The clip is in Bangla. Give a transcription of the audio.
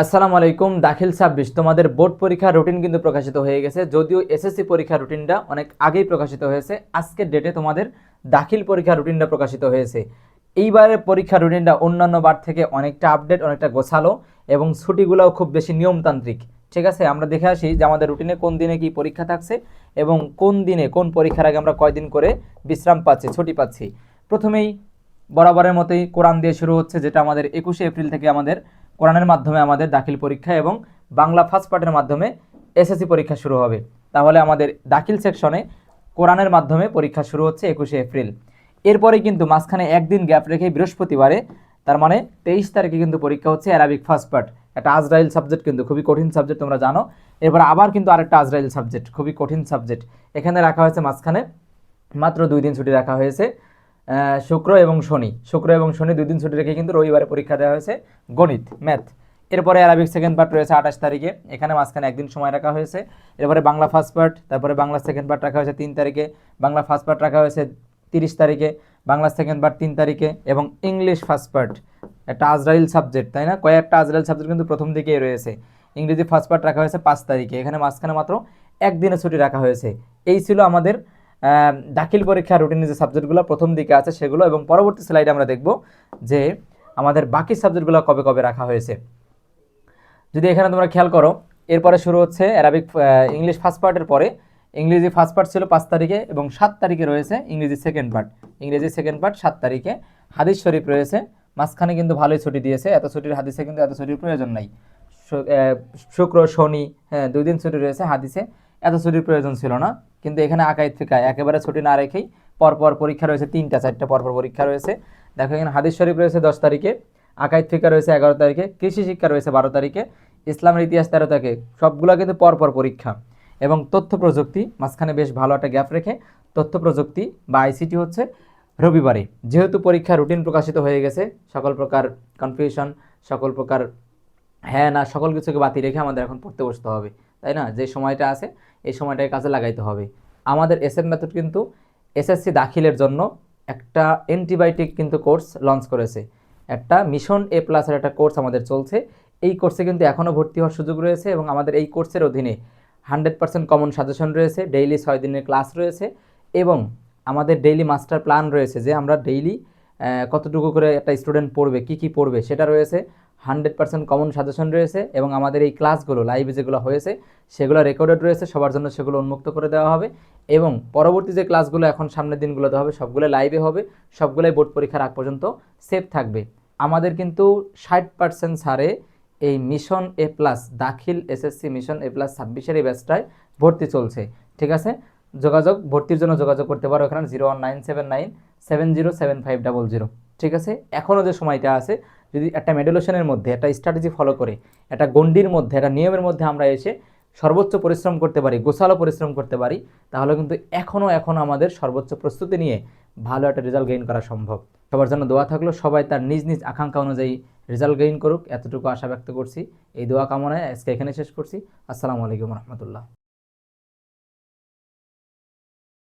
আসসালামু আলাইকুম। দাখিল 26 তোমাদের বোর্ড পরীক্ষার রুটিন কিন্তু প্রকাশিত হয়ে গেছে। যদিও এসএসসি পরীক্ষার রুটিনটা অনেক আগেই প্রকাশিত হয়েছে, আজকের ডেটে তোমাদের দাখিল পরীক্ষার রুটিনটা প্রকাশিত হয়েছে। এইবারের পরীক্ষার রুটিনটা অন্যান্য বার থেকে অনেকটা আপডেট, অনেকটা গোছালো এবং ছুটিগুলোও খুব বেশি নিয়মতান্ত্রিক। ঠিক আছে, আমরা দেখে আসি যে আমাদের রুটিনে কোন দিনে কি পরীক্ষা থাকছে এবং কোন দিনে কোন পরীক্ষার আগে আমরা কয়দিন করে বিশ্রাম পাচ্ছি, ছুটি পাচ্ছি। প্রথমেই বরাবরের মতোই কোরআন দিয়ে শুরু হচ্ছে, যেটা আমাদের 21শে এপ্রিল থেকে আমাদের কোরআনের মাধ্যমে আমাদের দাখিল পরীক্ষা এবং বাংলা ফার্স্ট পার্টের মাধ্যমে এসএসসি পরীক্ষা শুরু হবে। তাহলে আমাদের দাখিল সেকশনে কোরআনের মাধ্যমে পরীক্ষা শুরু হচ্ছে 21শে এপ্রিল। এরপরে কিন্তু মাঝখানে একদিন গ্যাপ রেখে বৃহস্পতিবারে, তার মানে 23 তারিখে কিন্তু পরীক্ষা হচ্ছে অ্যারাবিক ফার্স্ট পার্ট। একটা আজরাইল সাবজেক্ট, কিন্তু খুবই কঠিন সাবজেক্ট, তোমরা জানো। এরপর আবার কিন্তু আরেকটা আজরাইল সাবজেক্ট, খুবই কঠিন সাবজেক্ট। এখানে রাখা হয়েছে মাঝখানে মাত্র 2 দিন ছুটি রাখা হয়েছে, শুক্র এবং শনি 2 দিন ছুটি রেখে কিন্তু রবিবারে পরীক্ষা দেওয়া হয়েছে গণিত, ম্যাথ। এরপরে অ্যারাবিক সেকেন্ড পার্ট রয়েছে 28 তারিখে, এখানে মাঝখানে একদিন সময় রাখা হয়েছে। এরপরে বাংলা ফার্স্ট পার্ট, তারপরে বাংলা সেকেন্ড পার্ট রাখা হয়েছে 3 তারিখে, বাংলা ফার্স্ট পার্ট রাখা হয়েছে 30 তারিখে, বাংলা সেকেন্ড পার্ট 3 তারিখে এবং ইংলিশ ফার্স্ট পার্ট, একটা আজরাইল সাবজেক্ট, তাই না? কয়েকটা আজরাইল সাবজেক্ট কিন্তু প্রথম দিকেই রয়েছে। ইংরেজি ফার্স্ট পার্ট রাখা হয়েছে 5 তারিখে, এখানে মাঝখানে মাত্র একদিনের ছুটি রাখা হয়েছে। এই ছিল আমাদের দাখিল পরীক্ষার রুটিনে যে সাবজেক্টগুলো প্রথম দিকে আছে সেগুলো, এবং পরবর্তী স্লাইডে আমরা দেখব যে আমাদের বাকি সাবজেক্টগুলো কবে কবে রাখা হয়েছে। যদি এখানে তোমরা খেয়াল করো, এরপরে শুরু হচ্ছে অ্যারাবিক ইংলিশ ফার্স্ট পার্টের পরে ইংরেজি ফার্স্ট পার্ট ছিল 5 তারিখে এবং 7 তারিখে রয়েছে ইংরেজি সেকেন্ড পার্ট 7 তারিখে। হাদিস শরীফ রয়েছে, মাঝখানে কিন্তু ভালোই ছুটি দিয়েছে, এত ছুটির হাদিসে কিন্তু এত ছুটির প্রয়োজন নাই। শুক্র শনি, হ্যাঁ 2 দিন ছুটি রয়েছে, হাদিসে এত ছুটির প্রয়োজন ছিল না। কিন্তু এখানে আকাইদ ফিকায় একেবারে ছুটি না রেখেই পরপর পরীক্ষা রয়েছে, 3টা 4টা পরপর পরীক্ষা রয়েছে। দেখো এখানে হাদিস শরীফ রয়েছে 10 তারিখে, আকাইদ ফিকা রয়েছে 11 তারিখে, কৃষি শিক্ষা রয়েছে 12 তারিখে, ইসলামের ইতিহাস 13 তারিখে। সবগুলো কিন্তু পরপর পরীক্ষা। এবং তথ্য প্রযুক্তি মাঝখানে বেশ ভালো একটা গ্যাপ রেখে তথ্য প্রযুক্তি বা আইসিটি হচ্ছে রবিবারে। যেহেতু পরীক্ষা রুটিন প্রকাশিত হয়ে গেছে, সকল প্রকার কনফিউশন, সকল প্রকার হ্যাঁ না সকল কিছুকে বাতিল রেখে আমাদের এখন পড়তে বসতে হবে, তাই না? যে সময়টা আছে এই সময়টাকে কাজে লাগাইতে হবে। আমাদের এসএম মেথড কিন্তু এসএসসি দাখিলের জন্য একটা অ্যান্টিবায়োটিক কিন্তু কোর্স লঞ্চ করেছে, একটা মিশন এ প্লাসের একটা কোর্স আমাদের চলছে। এই কোর্সে কিন্তু এখনও ভর্তি হওয়ার সুযোগ রয়েছে এবং আমাদের এই কোর্সের অধীনে 100% কমন সাজেশন রয়েছে, ডেইলি 6 দিনের ক্লাস রয়েছে এবং আমাদের ডেইলি মাস্টার প্ল্যান রয়েছে, যে আমরা ডেইলি কতটুকু করে একটা স্টুডেন্ট পড়বে, কী পড়বে সেটা রয়েছে। 100% কমন সাজেশন রয়েছে এবং আমাদের এই ক্লাসগুলো লাইভে যেগুলো হয়েছে সেগুলো রেকর্ডেড রয়েছে, সবার জন্য সেগুলো উন্মুক্ত করে দেওয়া হবে। এবং পরবর্তী যে ক্লাসগুলো এখন সামনের দিনগুলোতে হবে সবগুলো লাইভে হবে, সবগুলোই বোর্ড পরীক্ষার আগ পর্যন্ত সেভ থাকবে। আমাদের কিন্তু 60% ছাড়ে এই মিশন এ প্লাস দাখিল এসএসসি মিশন এ প্লাস 26-এর এই ব্যাচটায় ভর্তি চলছে। ঠিক আছে, ভর্তির জন্য যোগাযোগ করতে পারো এখানে 01979707500। ঠিক আছে, এখনও যে সময়টা আছে, যদি একটা মেডুলেশনের মধ্যে একটা স্ট্র্যাটেজি ফলো করে একটা গণ্ডির মধ্যে একটা নিয়মের মধ্যে আমরা এসে সর্বোচ্চ পরিশ্রম করতে পারি, গোছালো পরিশ্রম করতে পারি, তাহলে কিন্তু এখনও আমাদের সর্বোচ্চ প্রস্তুতি নিয়ে ভালো একটা রেজাল্ট গেইন করা সম্ভব। সবার জন্য দোয়া থাকলো, সবাই তার নিজ নিজ আকাঙ্ক্ষা অনুযায়ী রেজাল্ট গেইন করুক, এতটুকু আশা ব্যক্ত করছি। এই দোয়া কামনায় আজকে এখানে শেষ করছি। আসসালামু আলাইকুম রহমতুল্লাহ।